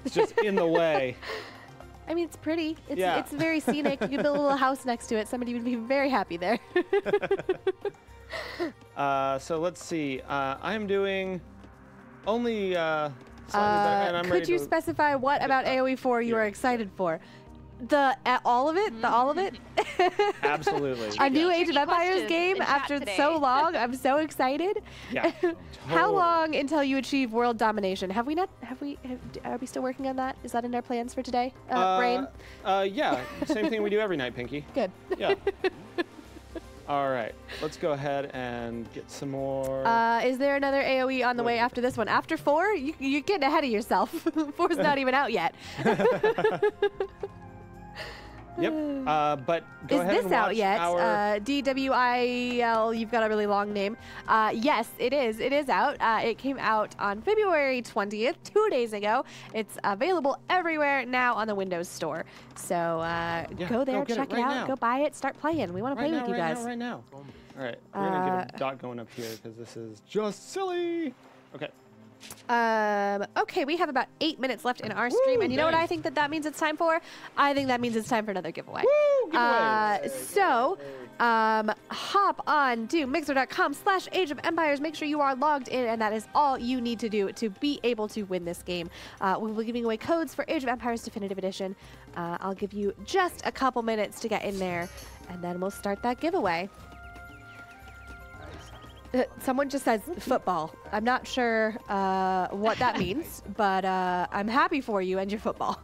It's just in the way. I mean, it's pretty. It's very scenic. You could build a little house next to it. Somebody would be very happy there. So let's see. I am doing only slightly better. Could you specify what about AoE 4 you are excited for? All of it? The all of it? Absolutely. A new Age of Empires game after so long. I'm so excited. Yeah. Totally. How long until you achieve world domination? Are we still working on that? Is that in our plans for today, Brain? Yeah. Same thing we do every night, Pinky. Good. Yeah. All right, let's go ahead and get some more. Is there another AoE on the way after this one? After 4? You're getting ahead of yourself. 4's not even out yet. Yep. But go ahead and watch. Is this out yet? Our... DWIL, you've got a really long name. Yes, it is. It is out. It came out on February 20th, 2 days ago. It's available everywhere now on the Windows Store. So go there, check it out, now. Go buy it, start playing. We want to play with you guys. Right now. All right, we're going to get a dot going up here because this is just silly. Okay. Okay, we have about 8 minutes left in our stream, and you know what I think that means it's time for? I think that means it's time for another giveaway. Woo, giveaway. So, hop on to mixer.com/Age of Empires. Make sure you are logged in, and that is all you need to do to be able to win this game. We'll be giving away codes for Age of Empires Definitive Edition. I'll give you just a couple minutes to get in there, and then we'll start that giveaway. Someone just says football. I'm not sure what that means, but I'm happy for you and your football.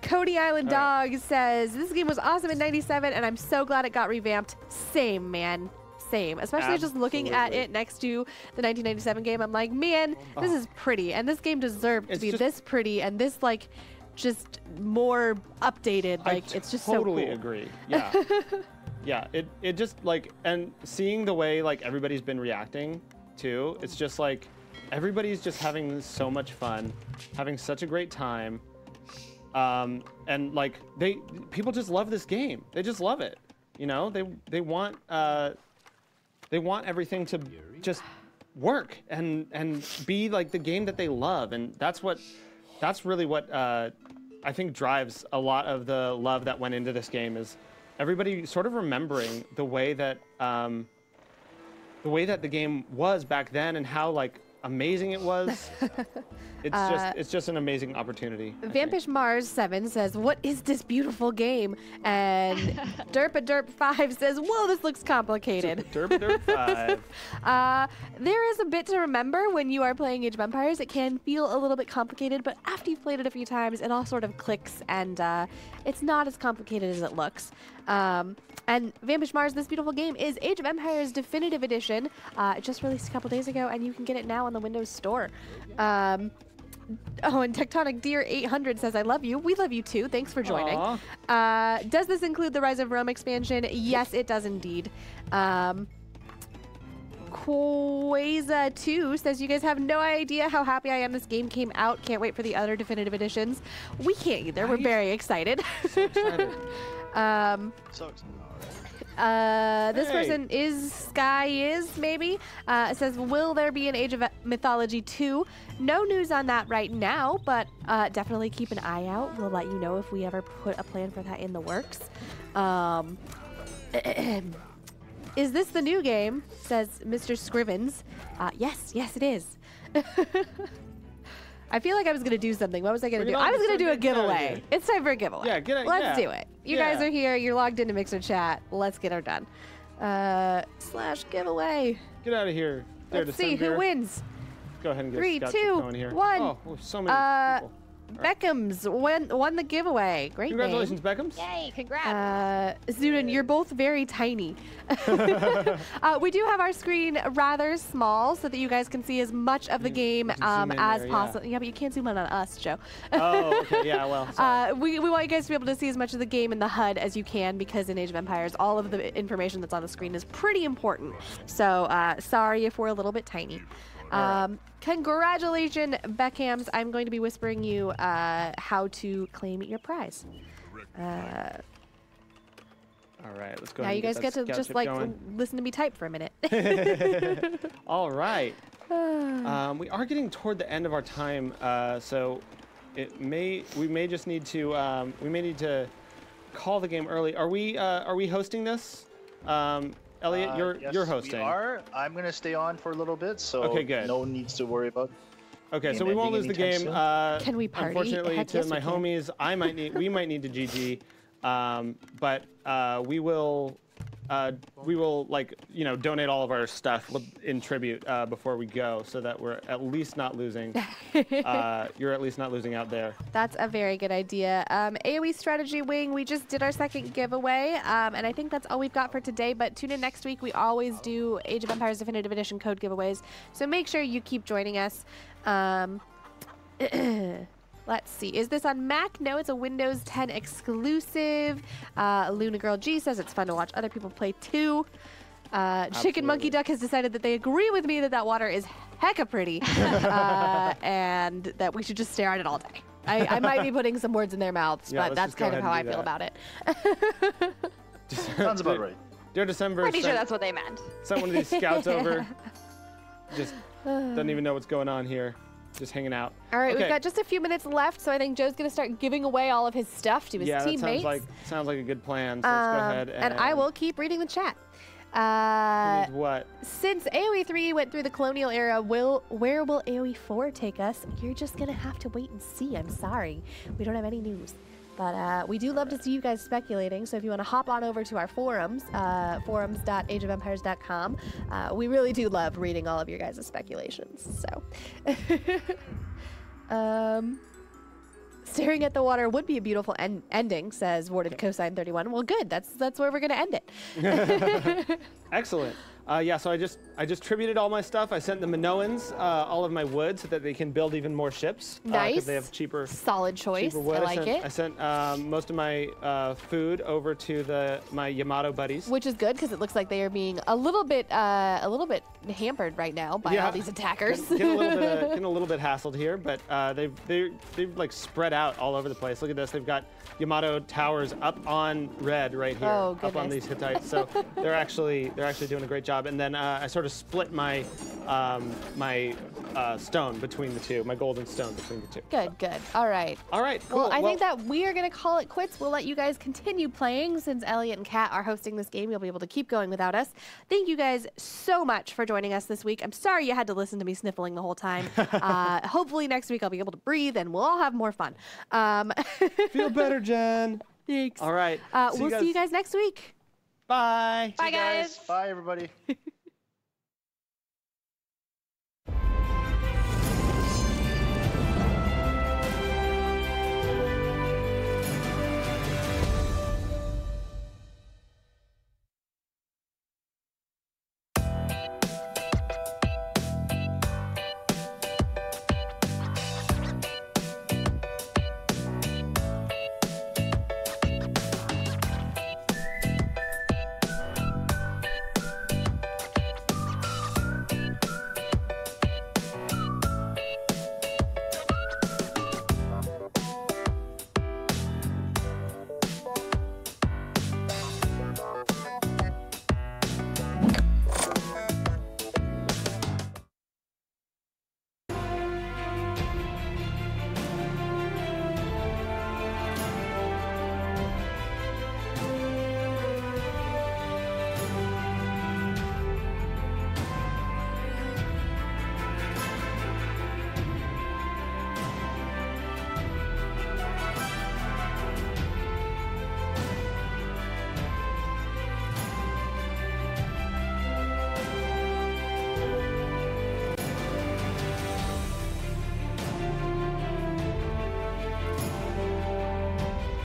Cody Island Dog says, this game was awesome in '97, and I'm so glad it got revamped. Same, man. Same. Especially just looking at it next to the 1997 game. I'm like, man, this is pretty. And this game deserved to be this pretty and this, like, just more updated. Like, it's just so cool. I totally agree. Yeah. Yeah, it just like, and seeing the way like everybody's been reacting too, it's just like everybody's just having so much fun, having such a great time, and like people just love this game. They just love it, you know. They want everything to just work and be like the game that they love, and that's really what I think drives a lot of the love that went into this game is. Everybody sort of remembering the way that the game was back then and how like amazing it was. It's just an amazing opportunity. Vampish Mars 7 says, "What is this beautiful game?" And Derp 5 says, "Whoa, this looks complicated." Derp 5. There is a bit to remember when you are playing Age of Empires. It can feel a little bit complicated, but after you've played it a few times, it all sort of clicks, and it's not as complicated as it looks. And Vampish Mars, this beautiful game is Age of Empires Definitive Edition. It just released a couple days ago, and you can get it now on the Windows Store. Oh, and Tectonic Deer 800 says, "I love you." We love you too. Thanks for joining. Does this include the Rise of Rome expansion? Yes, it does indeed. Quaza 2 says, "You guys have no idea how happy I am this game came out. Can't wait for the other definitive editions." We can't either. We're very excited. So excited. So excited. This person maybe says, "Will there be an Age of Mythology 2? No news on that right now, but definitely keep an eye out. We'll let you know if we ever put a plan for that in the works." Is this the new game? Says Mr. Scrivens. Yes, it is. I feel like I was going to do something. What was I going to do? I was going to do a giveaway. It's time for a giveaway. Yeah, Let's do it. You guys are here. You're logged into Mixer Chat. Let's get her done. / giveaway. Get out of here. Let's see who wins. Go ahead and get 3, 2, going here. 1. Oh, so many people. Beckham's won the giveaway. Great Congratulations, name. Beckham's. Yay, congrats. Zuden, you're both very tiny. We do have our screen rather small so that you guys can see as much of the game as possible. Yeah, but you can't zoom in on us, Joe. Oh, okay. Yeah, well. We want you guys to be able to see as much of the game in the HUD as you can because in Age of Empires, all of the information that's on the screen is pretty important. So sorry if we're a little bit tiny. Congratulations, Beckhams. I'm going to be whispering you how to claim your prize. All right, let's go. Now you guys get to just like listen to me type for a minute. All right. We are getting toward the end of our time, so we may just need to call the game early. Are we hosting this? Elliot, you're hosting. We are. I'm gonna stay on for a little bit, so okay, good. No one needs to worry about. Okay, so we won't lose the game. Can we party? Unfortunately, Heck, to yes, my homies, we might need to GG, but we will like donate all of our stuff in tribute before we go, so that we're at least not losing. You're at least not losing out there. That's a very good idea. AOE Strategy Wing, we just did our second giveaway, and I think that's all we've got for today. But tune in next week. We always do Age of Empires Definitive Edition code giveaways, so make sure you keep joining us. Let's see. Is this on Mac? No, it's a Windows 10 exclusive. Luna Girl G says it's fun to watch other people play too. Chicken Monkey Duck has decided that they agree with me that water is hecka pretty and that we should just stare at it all day. I might be putting some words in their mouths, but that's kind of how I feel about it. Sounds about right. Dear December, pretty sure that's what they meant. Sent one of these scouts over. Just doesn't even know what's going on here. Just hanging out. All right, we've got just a few minutes left, so I think Joe's going to start giving away all of his stuff to his teammates. Yeah, sounds like a good plan. So let's go ahead and I will keep reading the chat. What? Since AoE 3 went through the colonial era, where will AoE 4 take us? You're just going to have to wait and see. I'm sorry. We don't have any news. But we do love to see you guys speculating, so if you want to hop on over to our forums, forums.ageofempires.com, we really do love reading all of your guys' speculations. So, staring at the water would be a beautiful ending, says Warded Cosine 31. Well, good. That's where we're going to end it. Excellent. Yeah, so I just tributed all my stuff. I sent the Minoans all of my wood so that they can build even more ships. Nice. Because they have cheaper. Solid choice. Cheaper wood. I like it. I sent most of my food over to my Yamato buddies. Which is good because it looks like they are being a little bit hampered right now by all these attackers. Getting a little bit hassled here, but they've like spread out all over the place. Look at this. They've got Yamato towers up on red right here, up on these Hittites. So they're actually doing a great job. And then I sort of split my stone between the two, my golden stone between the two. Good. All right. Cool. Well, I think that we are going to call it quits. We'll let you guys continue playing. Since Elliot and Kat are hosting this game, you'll be able to keep going without us. Thank you guys so much for joining us this week. I'm sorry you had to listen to me sniffling the whole time. Hopefully next week I'll be able to breathe and we'll all have more fun. Feel better, Jen. Thanks. All right. We'll see you guys next week. Bye. Bye, guys. Bye, everybody.